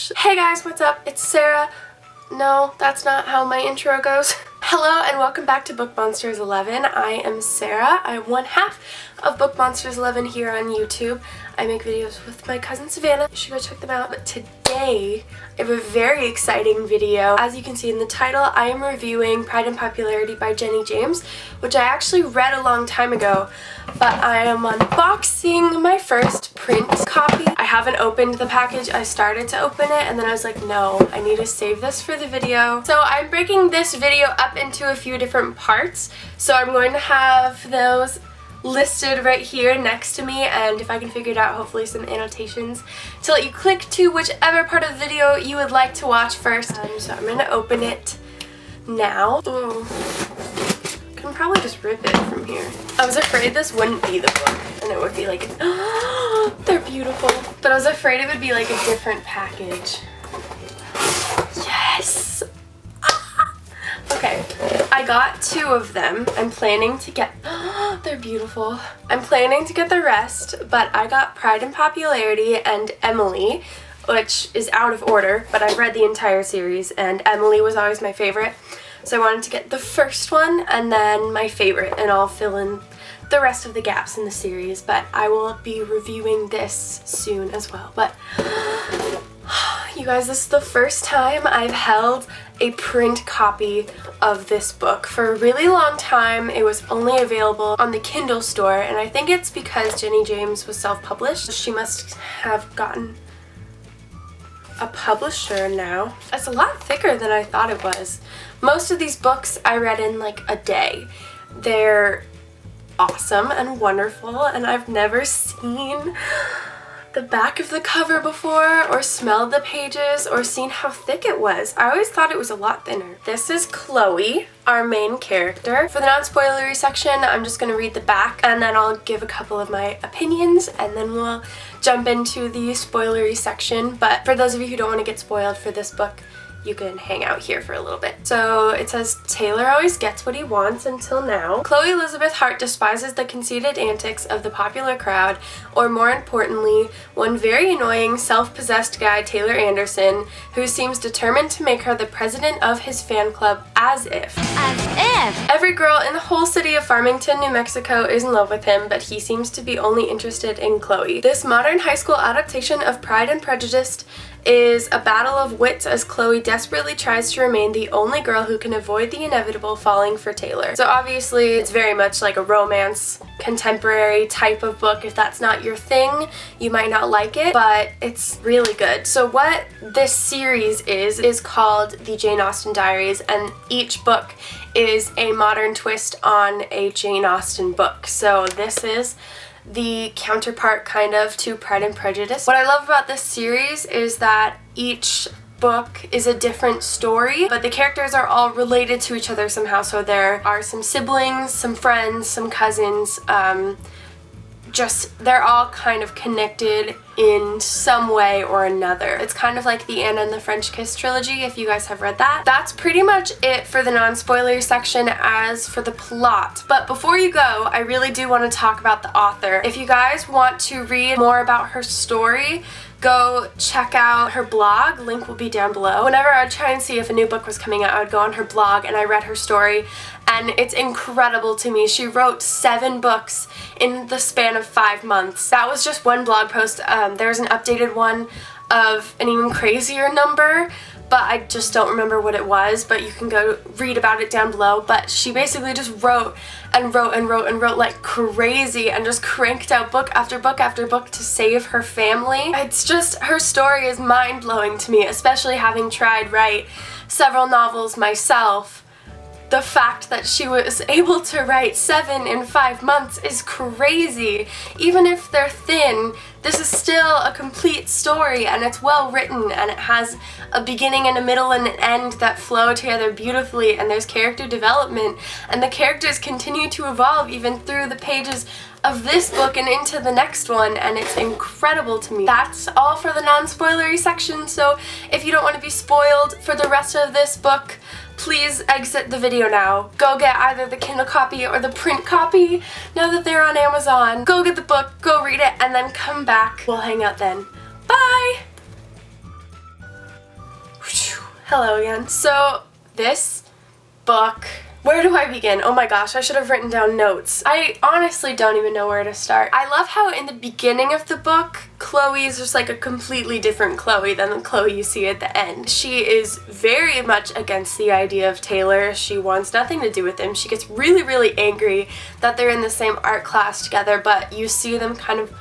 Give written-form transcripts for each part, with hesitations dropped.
bookish. Hey guys, what's up? It's Sarah. No, that's not how my intro goes. Hello and welcome back to BookMonsters11. I am Sarah. I'm one half of BookMonsters11 here on YouTube. I make videos with my cousin Savannah. You should go check them out. But today, I have a very exciting video. As you can see in the title, I am reviewing Pride and Popularity by Jenni James, which I actually read a long time ago, but I am unboxing my first print copy. I haven't opened the package. I started to open it and then I was like, no, I need to save this for the video. So I'm breaking this video up into a few different parts. So I'm going to have those listed right here next to me, and if I can figure it out, hopefully some annotations to let you click to whichever part of the video you would like to watch first. So I'm going to open it now. Ooh. Can probably just rip it from here. I was afraid this wouldn't be the book and it would be like, oh, they're beautiful. But I was afraid it would be like a different package. Yes! Okay, I got 2 of them. I'm planning to get, they're beautiful. I'm planning to get the rest, but I got Pride and Popularity and Emily, which is out of order, but I read the entire series and Emily was always my favorite. So I wanted to get the first one and then my favorite, and I'll fill in the rest of the gaps in the series, but I will be reviewing this soon as well. But you guys, this is the first time I've held a print copy of this book. For a really long time, it was only available on the Kindle store, and I think it's because Jenni James was self-published. She must have gotten a publisher now. It's a lot thicker than I thought it was. Most of these books I read in like a day. They're awesome and wonderful, and I've never seen the back of the cover before or smelled the pages or seen how thick it was. I always thought it was a lot thinner. This is Chloe, our main character. For the non-spoilery section, I'm just going to read the back and then I'll give a couple of my opinions and then we'll jump into the spoilery section. But for those of you who don't want to get spoiled for this book, you can hang out here for a little bit. So it says, Taylor always gets what he wants until now. Chloe Elizabeth Hart despises the conceited antics of the popular crowd, or more importantly, one very annoying, self-possessed guy, Taylor Anderson, who seems determined to make her the president of his fan club as if. Every girl in the whole city of Farmington, New Mexico is in love with him, but he seems to be only interested in Chloe. This modern high school adaptation of Pride and Prejudice is a battle of wits as Chloe desperately tries to remain the only girl who can avoid the inevitable falling for Taylor. So obviously it's very much like a romance, contemporary type of book. If that's not your thing, you might not like it, but it's really good. So what this series is called the Jane Austen Diaries, and each book is a modern twist on a Jane Austen book. So this is the counterpart kind of to Pride and Prejudice. What I love about this series is that each book is a different story, but the characters are all related to each other somehow. So there are some siblings, some friends, some cousins, they're all kind of connected in some way or another. It's kind of like the Anna and the French Kiss trilogy, if you guys have read that. That's pretty much it for the non-spoiler section as for the plot. But before you go, I really do want to talk about the author. If you guys want to read more about her story, go check out her blog. Link will be down below. Whenever I'd try and see if a new book was coming out, I would go on her blog and I read her story, and it's incredible to me. She wrote 7 books in the span of 5 months. That was just one blog post. There's an updated one of an even crazier number, but I just don't remember what it was, but you can go read about it down below. But she basically just wrote and wrote and wrote and wrote like crazy and just cranked out book after book after book to save her family. It's just, her story is mind-blowing to me, especially having tried write several novels myself. The fact that she was able to write 7 in 5 months is crazy. Even if they're thin, this is still a complete story, and it's well written, and it has a beginning and a middle and an end that flow together beautifully, and there's character development, and the characters continue to evolve even through the pages of this book and into the next one, and it's incredible to me. That's all for the non-spoilery section, so if you don't want to be spoiled for the rest of this book, please exit the video now. Go get either the Kindle copy or the print copy now that they're on Amazon. Go get the book, go read it, and then come back. We'll hang out then. Bye! Hello again. So this book, where do I begin? Oh my gosh, I should have written down notes. I honestly don't even know where to start. I love how in the beginning of the book, Chloe is just like a completely different Chloe than the Chloe you see at the end. She is very much against the idea of Taylor. She wants nothing to do with him. She gets really, really angry that they're in the same art class together, but you see them kind of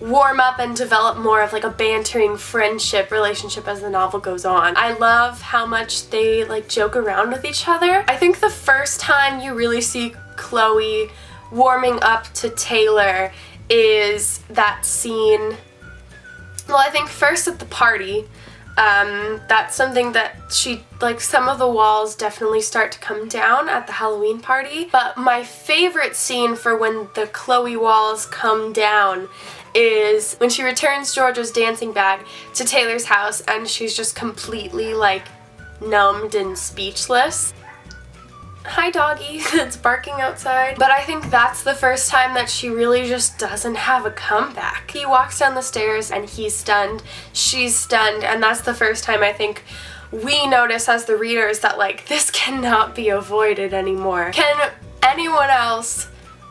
warm up and develop more of like a bantering friendship relationship as the novel goes on. I love how much they like joke around with each other. I think the first time you really see Chloe warming up to Taylor is that scene, well, I think first at the party. That's something that she, like, some of the walls definitely start to come down at the Halloween party. But my favorite scene for when the Chloe walls come down is when she returns Georgia's dancing bag to Taylor's house and she's just completely, like, numbed and speechless. Hi, doggy, that's barking outside. But I think that's the first time that she really just doesn't have a comeback. He walks down the stairs and he's stunned, she's stunned, and that's the first time I think we notice as the readers that, like, this cannot be avoided anymore. Can anyone else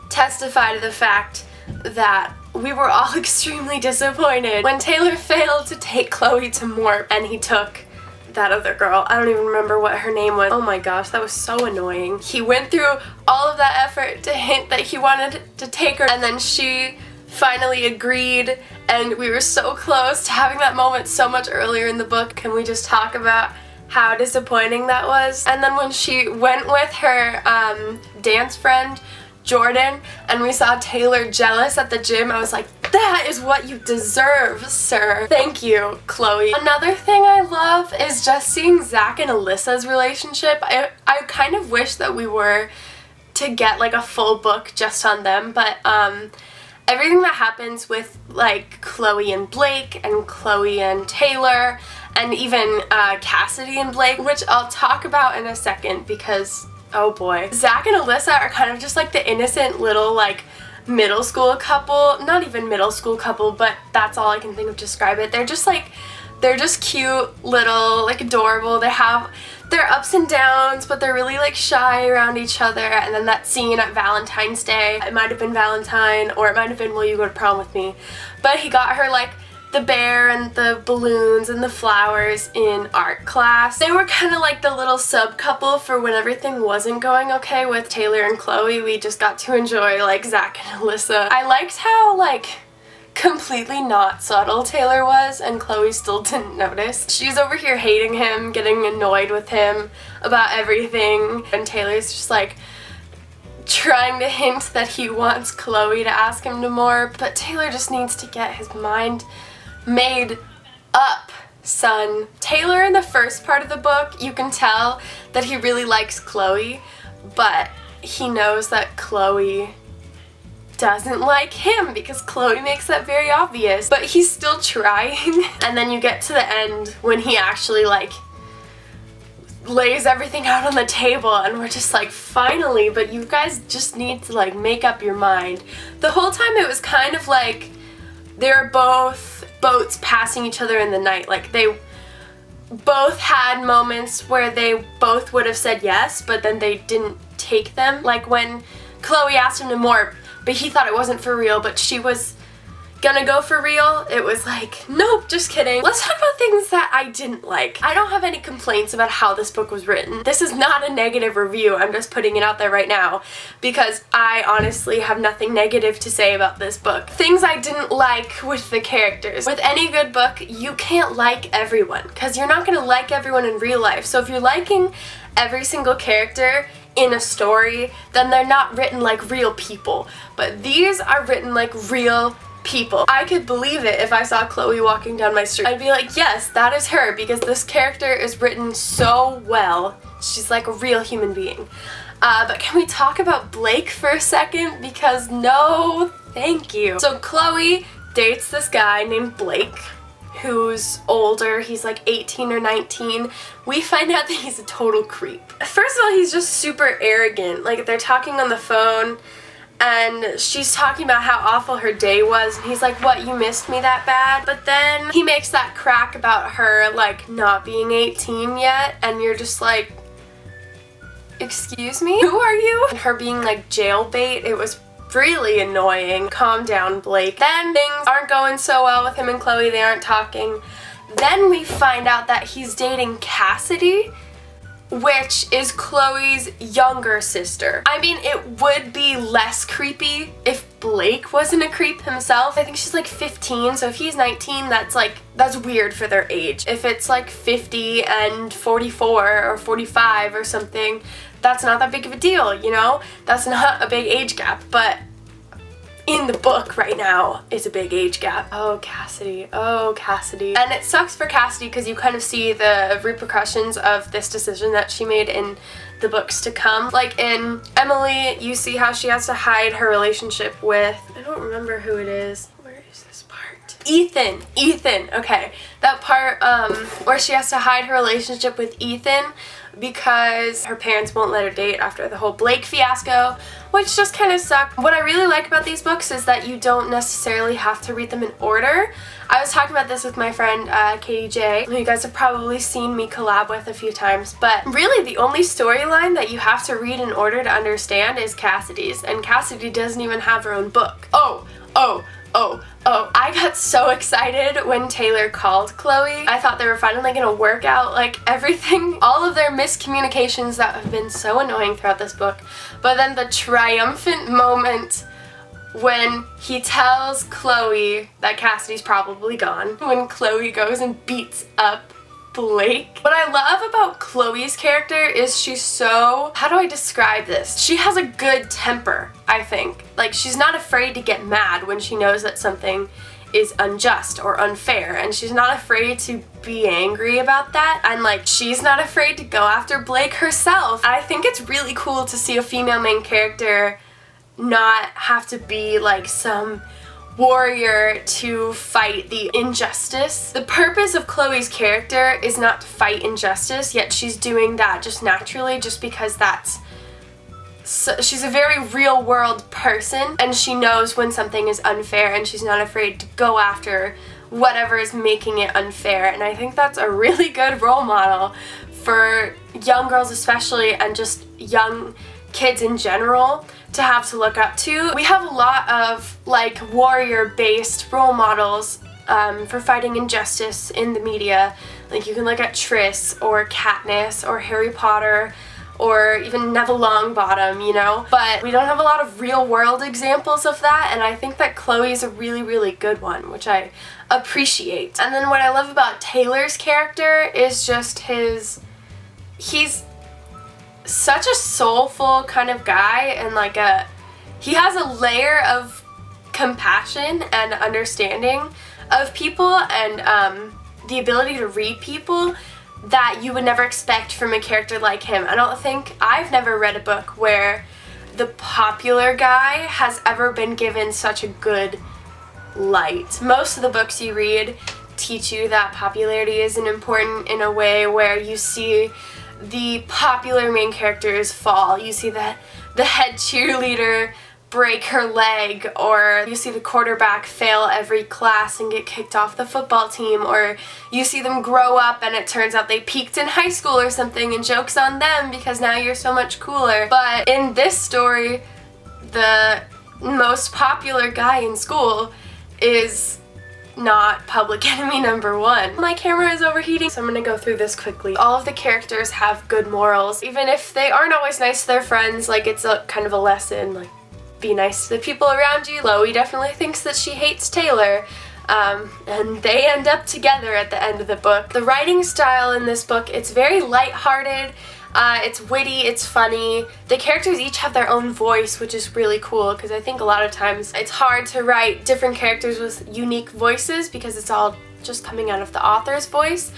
testify to the fact that we were all extremely disappointed when Taylor failed to take Chloe to Morp and he took that other girl? I don't even remember what her name was. Oh my gosh, that was so annoying. He went through all of that effort to hint that he wanted to take her, and then she finally agreed, and we were so close to having that moment so much earlier in the book. Can we just talk about how disappointing that was? And then when she went with her dance friend Jordan and we saw Taylor jealous at the gym, I was like, that is what you deserve, sir. Thank you, Chloe. Another thing I love is just seeing Zach and Alyssa's relationship. I kind of wish that we were to get like a full book just on them, but everything that happens with like Chloe and Blake and Chloe and Taylor and even Cassidy and Blake, which I'll talk about in a second because oh boy. Zach and Alyssa are kind of just like the innocent little like middle school couple. Not even middle school couple, but that's all I can think of to describe it. They're just cute, little, like adorable. They have their ups and downs, but they're really like shy around each other. And then that scene at Valentine's Day, it might have been Valentine or it might have been Will You Go to Prom With Me? But he got her like the bear and the balloons and the flowers in art class. They were kind of like the little sub-couple for when everything wasn't going okay with Taylor and Chloe. We just got to enjoy like Zach and Alyssa. I liked how like completely not subtle Taylor was and Chloe still didn't notice. She's over here hating him, getting annoyed with him about everything, and Taylor's just like trying to hint that he wants Chloe to ask him to more, but Taylor just needs to get his mind made up, son. Taylor in the first part of the book, you can tell that he really likes Chloe, but he knows that Chloe doesn't like him because Chloe makes that very obvious, but he's still trying. And then you get to the end when he actually like lays everything out on the table and we're just like, finally, but you guys just need to like make up your mind. The whole time it was kind of like they're both boats passing each other in the night. Like they both had moments where they both would have said yes, but then they didn't take them. Like when Chloe asked him to Morp, but he thought it wasn't for real, but she was gonna go for real. It was like, nope, just kidding. Let's talk about things that I didn't like. I don't have any complaints about how this book was written. This is not a negative review. I'm just putting it out there right now because I honestly have nothing negative to say about this book. Things I didn't like with the characters. With any good book, you can't like everyone because you're not gonna like everyone in real life. So if you're liking every single character in a story, then they're not written like real people. But these are written like real people. I could believe it if I saw Chloe walking down my street. I'd be like, yes, that is her because this character is written so well. She's like a real human being. But can we talk about Blake for a second? Because no, thank you. So Chloe dates this guy named Blake who's older. He's like 18 or 19. We find out that he's a total creep. First of all, he's just super arrogant. Like they're talking on the phone and she's talking about how awful her day was, and he's like, what, you missed me that bad? But then he makes that crack about her like not being 18 yet, and you're just like, excuse me? Who are you? And her being like jailbait, it was really annoying. Calm down, Blake. Then things aren't going so well with him and Chloe, they aren't talking. Then we find out that he's dating Cassidy, which is Chloe's younger sister. I mean, it would be less creepy if Blake wasn't a creep himself. I think she's like 15, so if he's 19, that's weird for their age. If it's like 50 and 44 or 45 or something, that's not that big of a deal, you know? That's not a big age gap, but in the book right now, it's a big age gap. Oh, Cassidy. Oh, Cassidy. And it sucks for Cassidy because you kind of see the repercussions of this decision that she made in the books to come. Like in Emily, you see how she has to hide her relationship with, I don't remember who it is. Where is this part? Ethan. Okay. That part where she has to hide her relationship with Ethan because her parents won't let her date after the whole Blake fiasco, which just kind of sucked. What I really like about these books is that you don't necessarily have to read them in order. I was talking about this with my friend Katie J, who you guys have probably seen me collab with a few times, but really the only storyline that you have to read in order to understand is Cassidy's, and Cassidy doesn't even have her own book. I got so excited when Taylor called Chloe. I thought they were finally gonna work out like everything, all of their miscommunications that have been so annoying throughout this book. But then the triumphant moment when he tells Chloe that Cassidy's probably gone, when Chloe goes and beats up Blake. What I love about Chloe's character is she's so, how do I describe this? She has a good temper, I think. Like, she's not afraid to get mad when she knows that something is unjust or unfair, and she's not afraid to be angry about that, and like, she's not afraid to go after Blake herself. I think it's really cool to see a female main character not have to be like some warrior to fight the injustice. The purpose of Chloe's character is not to fight injustice, yet she's doing that just naturally, just because she's a very real world person, and she knows when something is unfair, and she's not afraid to go after whatever is making it unfair. And I think that's a really good role model for young girls especially, and just young kids in general, to have to look up to. We have a lot of like warrior-based role models for fighting injustice in the media. Like, you can look at Triss or Katniss or Harry Potter or even Neville Longbottom, you know? But we don't have a lot of real-world examples of that, and I think that Chloe's a really, really good one, which I appreciate. And then what I love about Taylor's character is just he's such a soulful kind of guy, and like he has a layer of compassion and understanding of people, and the ability to read people that you would never expect from a character like him. I've never read a book where the popular guy has ever been given such a good light. Most of the books you read teach you that popularity isn't important in a way where you see the popular main characters fall. You see that the head cheerleader break her leg, or you see the quarterback fail every class and get kicked off the football team, or you see them grow up and it turns out they peaked in high school or something, and joke's on them because now you're so much cooler. But in this story, the most popular guy in school is not public enemy number one. My camera is overheating, so I'm gonna go through this quickly. All of the characters have good morals, even if they aren't always nice to their friends. Like, it's a kind of a lesson, like, be nice to the people around you. Chloe definitely thinks that she hates Taylor, and they end up together at the end of the book. The writing style in this book, it's very lighthearted. It's witty, it's funny. The characters each have their own voice, which is really cool, because I think a lot of times it's hard to write different characters with unique voices because it's all just coming out of the author's voice.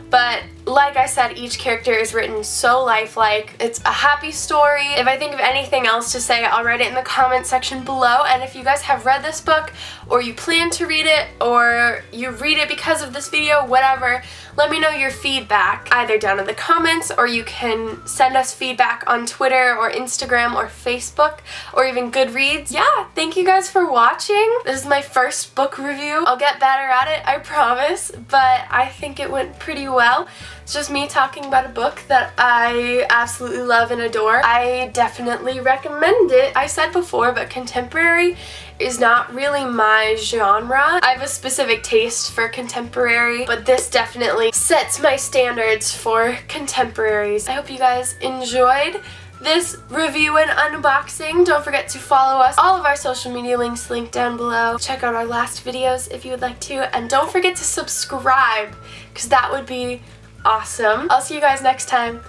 But Like I said, each character is written so lifelike. It's a happy story. If I think of anything else to say, I'll write it in the comment section below. And if you guys have read this book, or you plan to read it, or you read it because of this video, whatever, let me know your feedback either down in the comments, or you can send us feedback on Twitter or Instagram or Facebook or even Goodreads. Yeah, thank you guys for watching. This is my first book review. I'll get better at it, I promise, but I think it went pretty well. It's just me talking about a book that I absolutely love and adore. I definitely recommend it. I said before, but contemporary is not really my genre. I have a specific taste for contemporary, but this definitely sets my standards for contemporaries. I hope you guys enjoyed this review and unboxing. Don't forget to follow us. All of our social media links linked down below. Check out our last videos if you would like to, and don't forget to subscribe, because that would be awesome. I'll see you guys next time.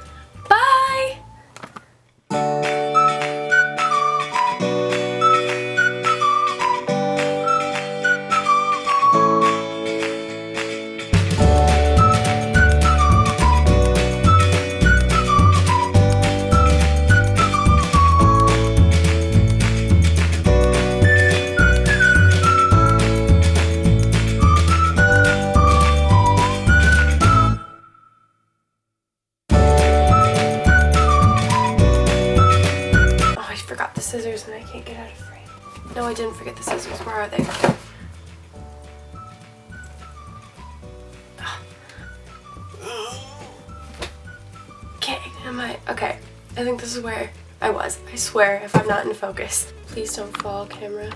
Bye! Scissors and I can't get out of frame. No, I didn't forget the scissors. Where are they? Okay, okay. I think this is where I was. I swear, if I'm not in focus. Please don't fall, camera.